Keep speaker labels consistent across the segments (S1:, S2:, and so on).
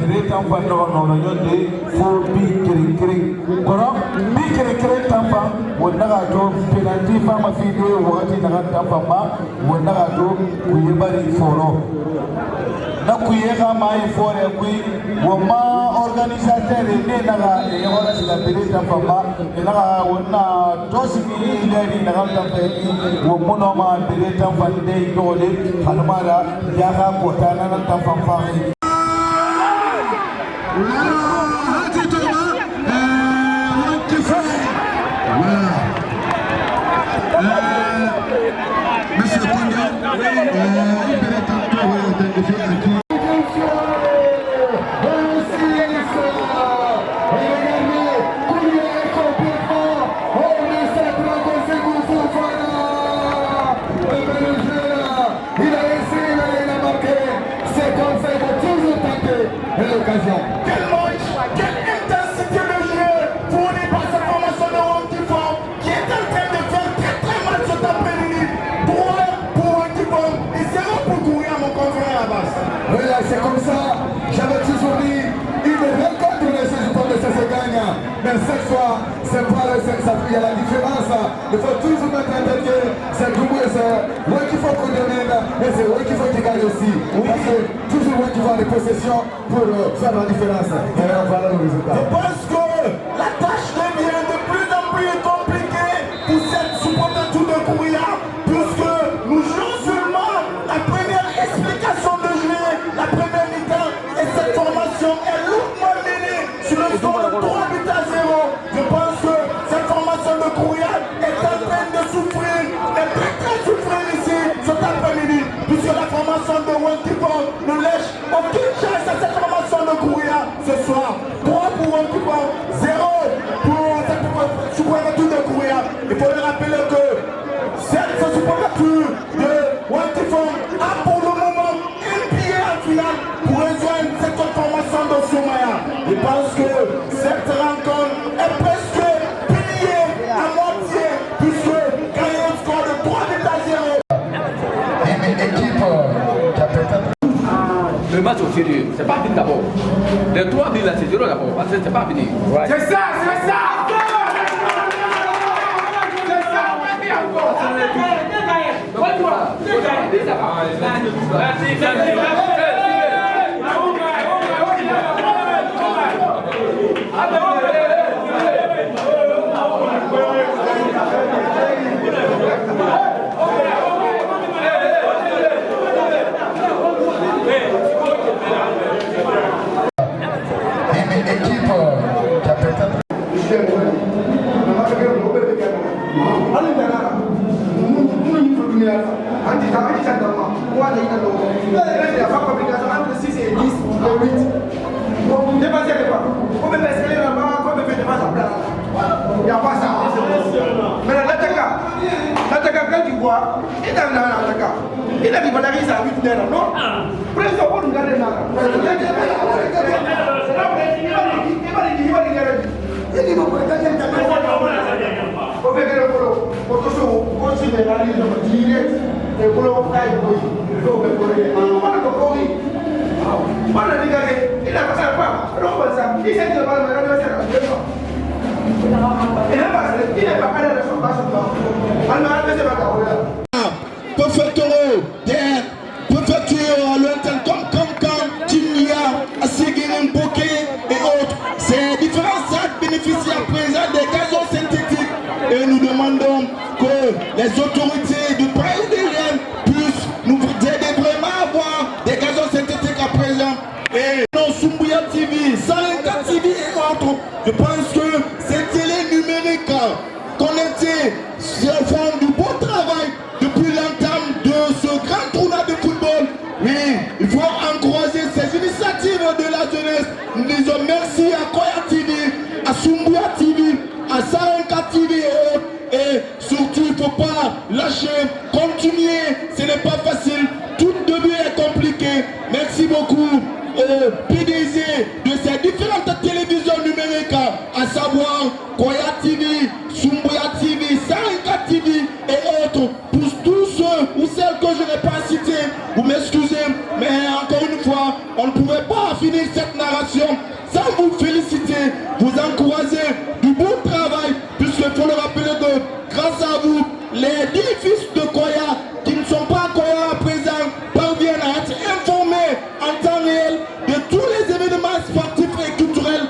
S1: Beretan fa no yonde fo bi kiri kono bi kiri tampa wonna ga to penalty fa ma fi de wati na tampa ma wonna ga to ku yebari foro na ku yega mai fore ku wo ma organisateur ne na ga e wala sila beretan fa ma na ga wonna to sigi dari na ga tampa wo mono ma beretan fa de dole halmara ya ga kota na tampa fa
S2: Monsieur Konya, c'est comme ça, j'avais toujours dit, il me rencontre les supporters de ça se gagne. Mais cette fois, c'est pas le sexe, il y a la différence. Il faut toujours mettre en tête, c'est Goumou et c'est eux qu'il faut qu'on domine, et c'est eux qu'il faut qu'ils gagnent aussi. Parce que toujours eux qui vont les possessions pour faire la différence. Et là, voilà le résultat.
S3: Je pense que la tâche devient de plus en plus compliquée pour cette supporter tout de Kouria, puisque nous jouons seulement la première explication de jouer, la première mi-temps, et cette formation est lourdement menée sur le score de 3 buts à 0. Je pense que cette formation de Kouria est en train de souffrir, est très souffrir ici cet après-midi, puisque la formation de Wankipon ne lèche aucune chance à cette formation de Kouria ce soir. 3 pour Wankipon, 0 pour cette supporter de Kouria. Il faut le rappeler que cette supporter de Wankipon a pour le moment une pied en finale pour rejoindre cette formation de Soumaya. Je pense que cette rencontre est presque pliée à moitié, puisque quand il y a un score de 3 buts à 0.
S2: Une équipe qui a peut-être...
S4: Le match au sérieux, c'est pas fini d'abord. Les 3 buts là, c'est 0 d'abord, parce que c'est pas fini.
S3: Ouais. C'est ça, c'est ça!
S5: Il n'y a pas ça. Mais l'attaquant, quand tu vois, il a un attaquant. Il a rivalisé à 8 heures, non? Président, on nous garde là.
S3: Préfectoraux, préfecture à lointaine comme Cancan, Timia, Asséguérem, Bokeh et autres. Ces différents stades bénéficient à présent des gazons synthétiques et nous demandons que les autorités du pays de Rennes puissent nous aider vraiment à avoir des gazons synthétiques à présent. Et non, Soumbouya TV, Salenka TV et autres, je pense que ces télé numériques connectées font du beau travail depuis l'entame de ce grand tournoi de football. Oui, il faut encourager ces initiatives de la jeunesse. Nous disons merci à quoi Merci beaucoup au PDG de ces différentes télévisions numériques, à savoir Koya TV, Sumbuya TV, Sarinka TV et autres. Pour tous ceux ou celles que je n'ai pas cités, vous m'excusez, mais encore une fois, on ne pouvait pas finir cette narration sans vous féliciter, vous encourager du bon travail, puisqu'il faut le rappeler que grâce à vous, les 10 fils de Koya qui ne sont pas Koya à présent parviennent à être informés en temps réel de tous les événements sportifs et culturels.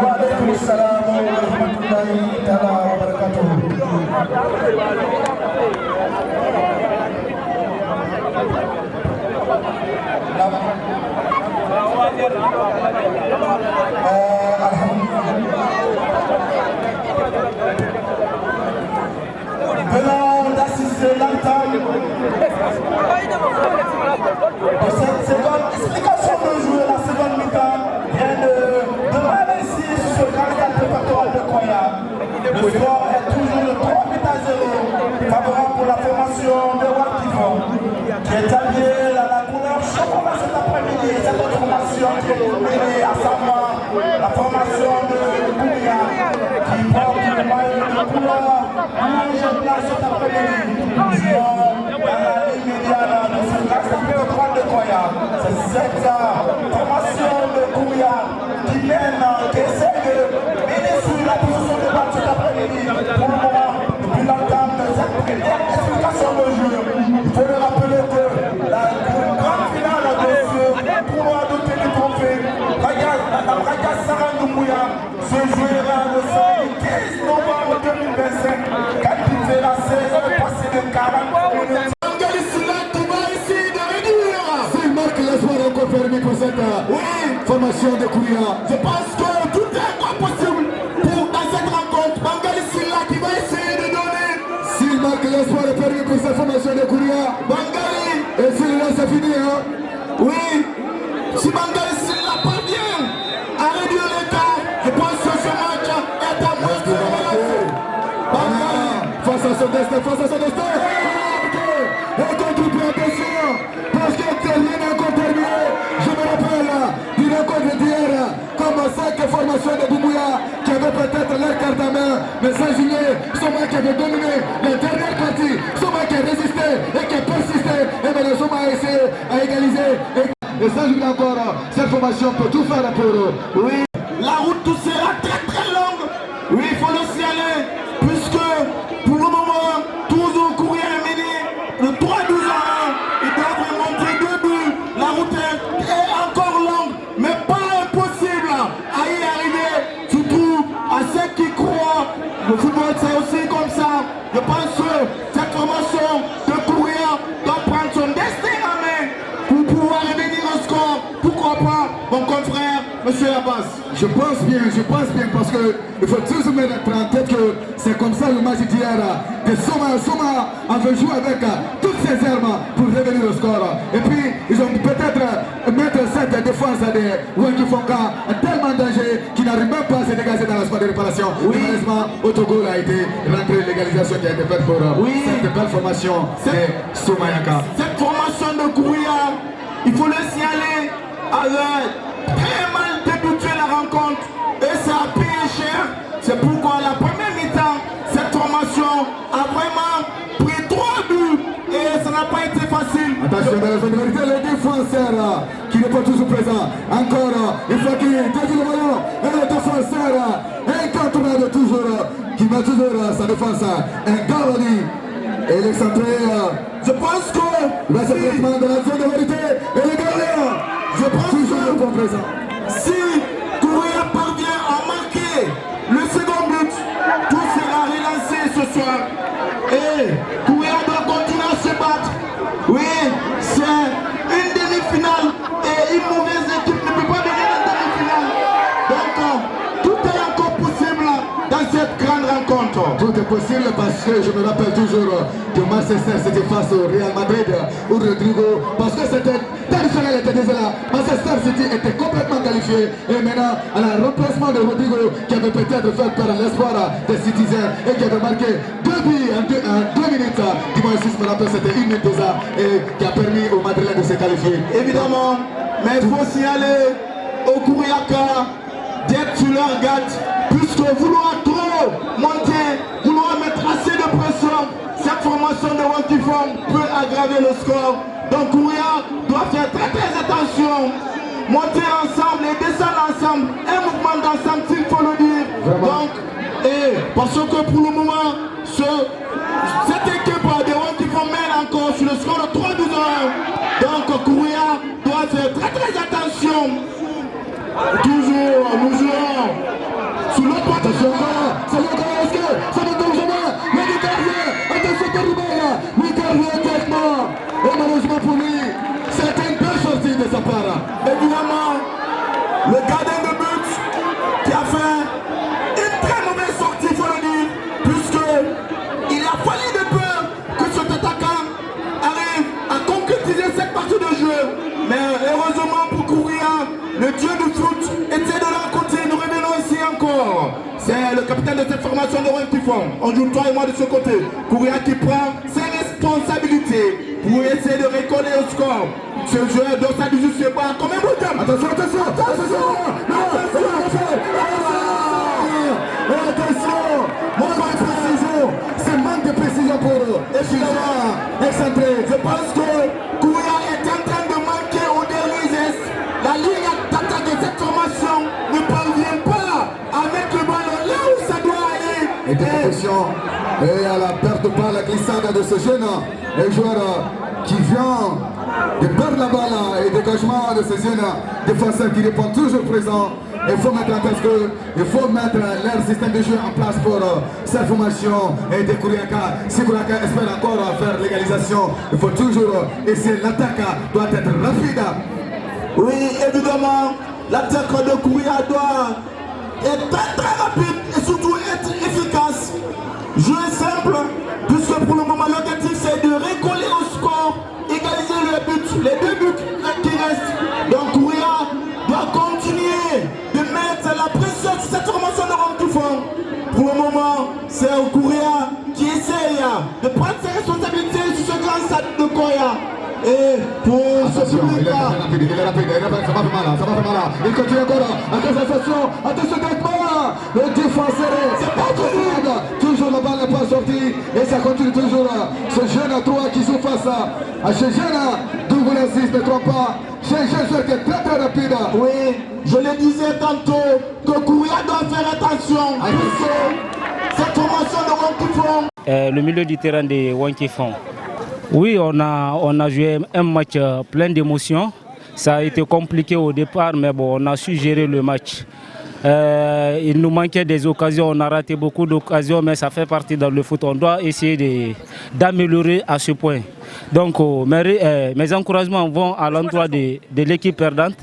S2: وعليكم السلام ورحمة الله تعالى وبركاته. Venant d'assister l'entame de cette seconde explication de jouer la seconde mi-temps vient de démarrer ici sur ce grand stade départemental de Koya. Le score est toujours de 3-0 favorable pour la formation de Wakifon qui est habillée à la couleur chocolat cet après-midi. Cette autre formation qui est menée à savoir la formation de Kouya qui porte le maillot de couleur rouge blanc cet après-midi. Dans la ligne médiane de ce grand stade départemental de Koya. C'est cette formation de Kouya qui mène, qui essaie de mener sur la position de balle cet après-midi. Pour le moment, depuis l'entame de cette première explication de jeu, il faut le rappeler que la grande finale de ce tournoi de télétrophée, la Raja Sarandoumbouya, se jouera le samedi 15 novembre 2025, quand il fait la saison passée de 40 minutes. Permis pour cette formation de Kouya. Je pense que tout est encore possible pour dans cette rencontre. Bangali Silla qui va essayer de donner. S'il marque l'espoir est permis pour cette formation de Kouya. Bangali. Et s'il là c'est fini hein. Oui. Si Bangali Silla parvient à réduire l'écart, je pense que ce match est à moins de Bangali. Face à son destin, face à son destin. Et contre attention. Parce que c'est rien encore terminé. Je me rappelle du rencontre d'hier, comme 5 formations de Boubouya qui avaient peut-être leur carte à main, mais sans ignorer Soma qui avait dominé la dernière partie, Soma qui a résisté et qui a persisté, et bien Soma a essayé à égaliser. Et sans jouer encore, cette formation peut tout faire pour eux. Oui, la route tout sera très très longue. Oui, il faut le signaler, puisque pour le moment, toujours courir est mené le 3-12 ans. Ils doivent remonter 2 buts. La route est encore longue, mais pas impossible à y arriver. Surtout à ceux qui croient. Le football c'est aussi comme ça. Je pense que cette formation de courir doit prendre son destin en main pour pouvoir revenir au score. Pourquoi pas, mon confrère?
S3: Monsieur Abbas?
S2: Je pense bien, parce que il faut toujours mettre en tête que c'est comme ça le match d'hier. Que Soma avait joué avec toutes ses armes pour revenir au score. Et puis, ils ont peut-être mettre cette défense de Wanky Fonka tellement danger qu'il n'arrive même pas à se dégager dans la sphère de réparation. Oui. Malheureusement, Autogol a été rentré l'égalisation qui a été faite pour cette belle formation de Somayaka.
S3: Cette formation de Kouria, il faut le signaler, avait très mal débuté la rencontre et ça a payé cher. C'est pourquoi la première mi-temps, cette formation a vraiment pris 3 buts et ça n'a pas été facile.
S2: Attention dans la zone de vérité, le défenseur qui n'est pas toujours présent. Encore, il faut qu'il dévie le ballon. Et le défenseur incontournable toujours, qui met toujours sa défense. Un Gavani. Et l'excentré,
S3: je pense que
S2: le traitement de la zone de vérité et le gardien.
S3: Je pense
S2: toujours
S3: que
S2: présent.
S3: si Kouria parvient à marquer le second but, tout sera relancé ce soir. Et Kouria doit continuer à se battre. Oui, c'est une demi-finale et une mauvaise équipe ne peut pas devenir une demi-finale. Donc, tout est encore possible dans cette grande rencontre.
S2: Tout est possible parce que je me rappelle toujours que Manchester c'était face au Real Madrid ou Rodrigo, parce que c'était traditionnel, était déjà là. Manchester City était complètement qualifié et maintenant à la remplacement de Rodrigo qui avait peut-être fait perdre l'espoir des citizens et qui avait marqué 2 buts en 2 minutes. Dimanche 6, je me rappelle, c'était 1 minute déjà et qui a permis aux Madrilènes de se qualifier.
S3: Évidemment, mais il faut signaler au Kouriaka d'être sur leur garde, puisque vouloir trop monter, vouloir mettre assez de pression, cette formation de Wantifong peut aggraver le score. Donc Kouria doit faire très attention, monter ensemble et descendre ensemble, un mouvement d'ensemble s'il faut le dire. Donc, parce que pour le moment, cette équipe de Wantifong mène encore sur le score de 3-12-1. Donc Kouria doit faire très attention. Toujours, nous jouons sous l'autre porte.
S2: C'est le grand risque, ça ne tombe jamais. Le gardien, attention Karibaya, le gardien directement. Et malheureusement pour lui, c'est une belle sortie de sa part.
S3: Évidemment, le gardien de but qui a fait une très mauvaise sortie, il faut le dire, puisqu'il a fallu de peur que cet attaquant arrive à concrétiser cette partie de jeu. Mais heureusement pour Kouria, le dieu du foot était de leur côté. Nous revenons ici encore. C'est le capitaine de cette formation de Wantifong. On joue toi et moi de ce côté. Kouria qui prend ses responsabilités pour essayer de récoller au score. Ce joueur doit s'amuser sur ses bras comme un bouton.
S2: Attention. Manque de précision. C'est manque de précision pour eux. Et puis excentré.
S3: Je pense que Kouria est en train de manquer au dernier geste. La ligne d'attaque de cette formation ne parvient pas à mettre le ballon là où ça doit aller.
S2: Et de protection. Et à la perte de balle, la glissade de ce jeune joueur qui vient de perdre la balle et dégagement de ce jeune défenseur qui répond toujours présent. Il faut mettre en tête qu'il faut mettre leur système de jeu en place pour cette formation et de Kouriaka. Si Kouriaka espère encore faire l'égalisation, il faut toujours essayer. L'attaque doit être rapide.
S3: Oui, évidemment, l'attaque de Kouria doit être très rapide et surtout être efficace. Jouer simple, puisque pour le moment l'objectif c'est de récoller au score, égaliser les 2 buts qui restent. Donc Kouria doit continuer de mettre la pression sur cette formation de Wantifong. Pour le moment, c'est Kouria qui essaye de prendre ses responsabilités sur ce grand stade de Koya. Et pour ce public-là,
S2: il est rapide, ça va faire mal, il continue encore, attention directement, le défenseur, c'est pas toujours la balle n'est pas sortie, et ça continue toujours, ce jeune à 3 qui joue face à ce jeune, double assist, ne trompe pas, ce jeune joueur qui est très rapide.
S3: Oui, je le disais tantôt, que Kouria doit faire attention, cette formation de Wantifong.
S6: Le milieu du terrain de Wantifong. Oui, on a joué un match plein d'émotions. Ça a été compliqué au départ, mais bon, on a su gérer le match. Il nous manquait des occasions, on a raté beaucoup d'occasions, mais ça fait partie dans le foot. On doit essayer d'améliorer à ce point. Donc mes encouragements vont à l'endroit de l'équipe perdante.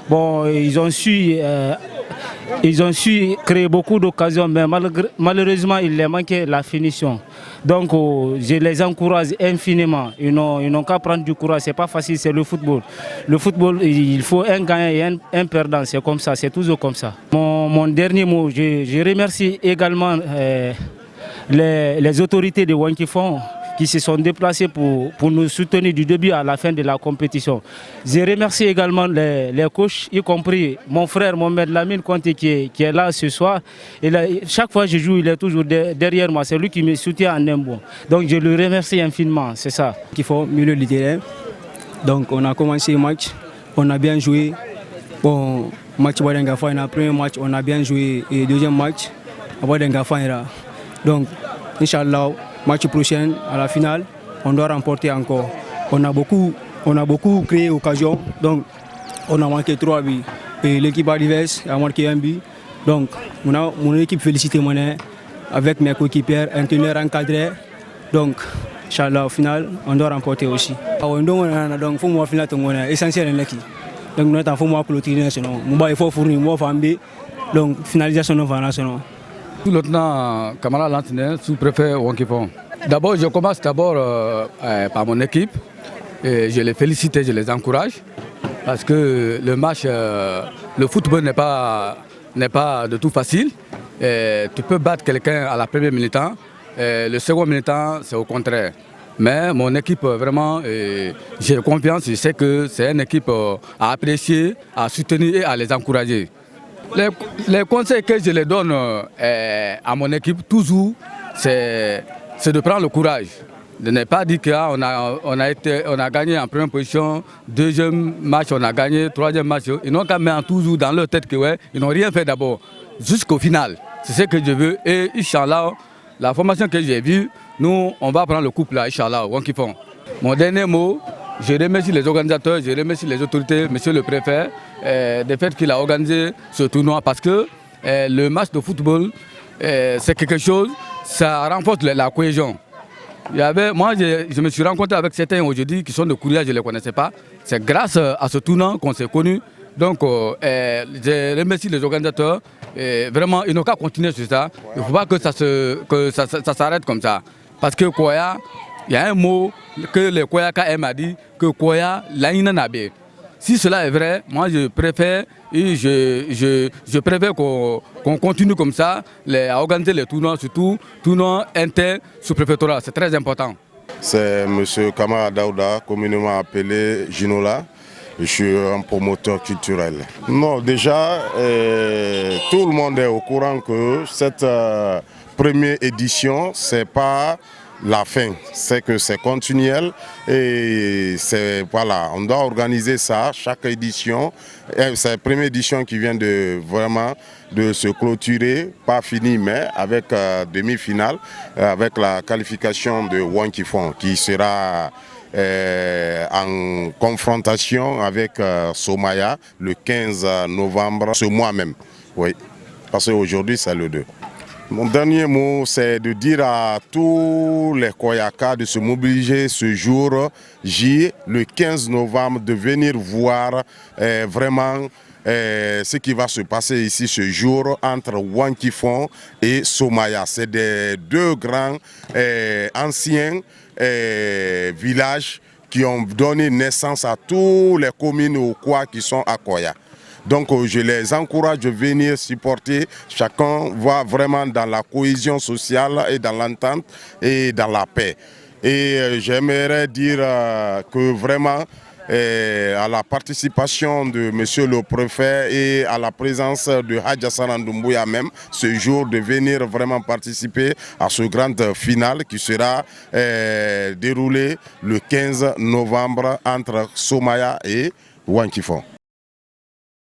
S6: Bon, ils ont su créer beaucoup d'occasions, mais malheureusement, il leur manquait la finition. Donc, je les encourage infiniment. Ils n'ont qu'à prendre du courage. Ce n'est pas facile, c'est le football. Le football, il faut un gagnant et un perdant. C'est comme ça, c'est toujours comme ça. Mon dernier mot, je remercie également les autorités de Wankifong qui se sont déplacés pour nous soutenir du début à la fin de la compétition. Je remercie également les coachs, y compris mon frère Mohamed Lamine Conté qui est là ce soir. Et là, chaque fois que je joue, il est toujours derrière moi. C'est lui qui me soutient en un bon. Donc je le remercie infiniment, c'est ça.
S7: Il faut milieu du terrain. Donc on a commencé le match, on a bien joué. Bon, match Wadengafa, le premier match, on a bien joué. Et le deuxième match, Wadengafa. Donc, Inch'Allah, match prochain, à la finale, on doit remporter encore. On a beaucoup créé d'occasions, donc on a manqué 3 buts. Et l'équipe adverse a marqué 1 but. Donc, mon équipe félicite moi avec mes coéquipiers, un teneur encadré. Donc, Inch'Allah, au final, on doit remporter aussi. Donc, il faut moi finale, essentiel l'équipe. Donc, nous avons fait clôturer national. Il faut fournir, donc finalisation nationale.
S8: Tout lieutenant camarade Lantinel, sous-préfet Wankifong. D'abord, je commence par mon équipe. Et je les félicite et je les encourage. Parce que le match, le football n'est pas de tout facile. Et tu peux battre quelqu'un à la première minute. Le second minute, c'est au contraire. Mais mon équipe, vraiment, j'ai confiance. Je sais que c'est une équipe à apprécier, à soutenir et à les encourager. Les conseils que je les donne à mon équipe, toujours, c'est de prendre le courage. De ne pas dire qu'on a gagné en première position, deuxième match on a gagné, troisième match. Ils n'ont qu'à mettre toujours dans leur tête qu'ils n'ont rien fait d'abord, jusqu'au final. C'est ce que je veux. Et Inch'Allah, la formation que j'ai vue, nous, on va prendre le couple là, Inch'Allah, Wankifong. Mon dernier mot, je remercie les organisateurs, je remercie les autorités, monsieur le préfet, du fait qu'il a organisé ce tournoi parce que le match de football, c'est quelque chose, ça renforce la cohésion. Moi, je me suis rencontré avec certains aujourd'hui qui sont de Kouria, je ne les connaissais pas. C'est grâce à ce tournoi qu'on s'est connus. Donc, je remercie les organisateurs. Vraiment, ils n'ont qu'à continuer sur ça. Il ne faut pas que ça s'arrête comme ça. Parce que Koya, il y a un mot que le Koya KM a dit, que Koya, l'Aïna Nabé. Si cela est vrai, moi je préfère qu'on continue comme ça, à organiser les tournois, surtout tournois internes sous-préfectoraux. C'est très important.
S9: C'est M. Kamara Daouda, communément appelé Ginola. Je suis un promoteur culturel. Non, déjà, tout le monde est au courant que cette première édition, c'est pas la fin, c'est que c'est continuel et voilà, on doit organiser ça chaque édition. C'est la première édition qui vient de se clôturer, pas fini mais avec demi-finale, avec la qualification de Wankifong qui sera en confrontation avec Somaya le 15 novembre, ce mois même. Oui, parce qu'aujourd'hui c'est le 2. Mon dernier mot, c'est de dire à tous les Koyaka de se mobiliser ce jour J, le 15 novembre, de venir voir vraiment ce qui va se passer ici ce jour entre Wankifong et Somaya. C'est des deux grands anciens villages qui ont donné naissance à toutes les communes au Kwa qui sont à Koya. Donc je les encourage de venir supporter. Chacun va vraiment dans la cohésion sociale et dans l'entente et dans la paix. Et j'aimerais dire que vraiment à la participation de monsieur le préfet et à la présence de Hadj Hassan Doumbouya même, ce jour de venir vraiment participer à ce grand final qui sera déroulé le 15 novembre entre Somaya et Wankifong.